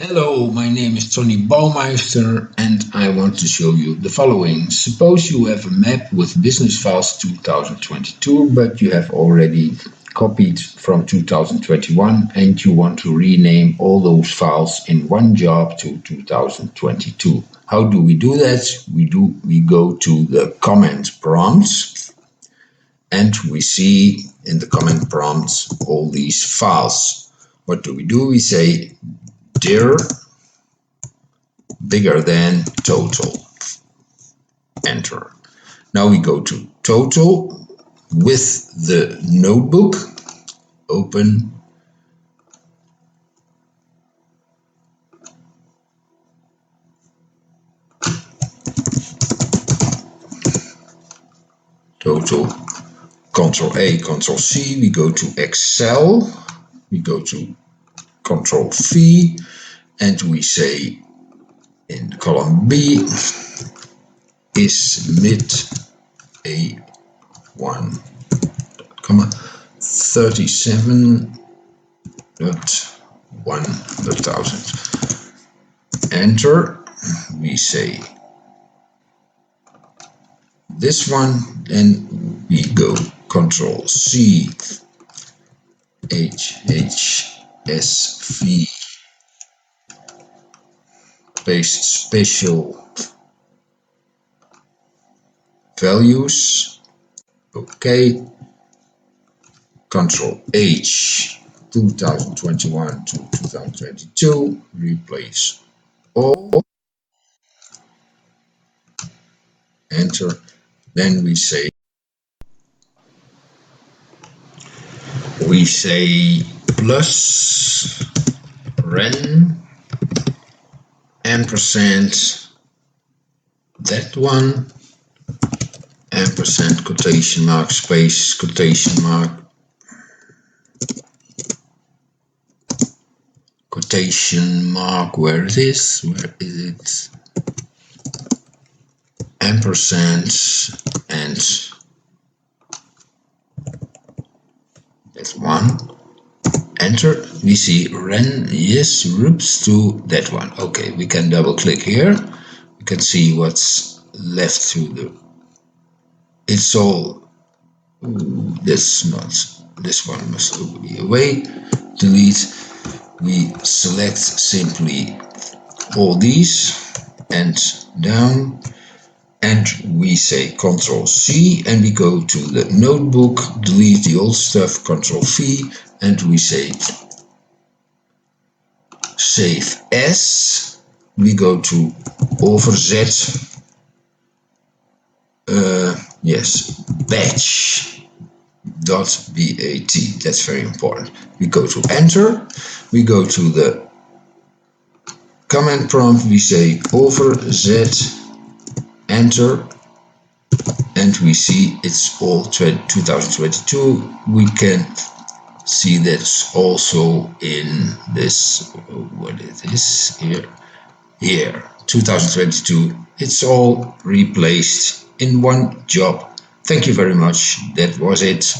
Hello, my name is Tony Baumeister and I want to show you the following. Suppose you have a map with business files 2022, but you have already copied from 2021 and you want to rename all those files in one job to 2022. How do we do that? We go to the command prompts and we see in the command prompts all these files. What do? We say dir bigger than total. Enter. Now we go to total with the notebook. Open. Total. Control A, Control C. We go to Excel. We go to Control V and we say in column B is mid A1, 37.1 enter. We say this one, then we go Control C HHSV paste special values. Okay. Control H 2021 to 2022. Replace all. Enter. Then we say plus ren ampersand that one ampersand quotation mark space quotation mark where it is, ampersand and that's one. Enter. We see ren yes groups to that one. Okay, we can double click here. We can see what's left to the. It's all. This not. This one must be away. Delete. We select simply all these and down. And we say Control C and we go to the notebook, delete the old stuff, Control V, and we say save as. We go to overzet, batch.bat. That's very important. We go to enter. We go to the command prompt. We say overzet. Enter, and we see it's all 2022. We can see that's also in this, what it is here 2022. It's all replaced in one job. Thank you very much. That was it.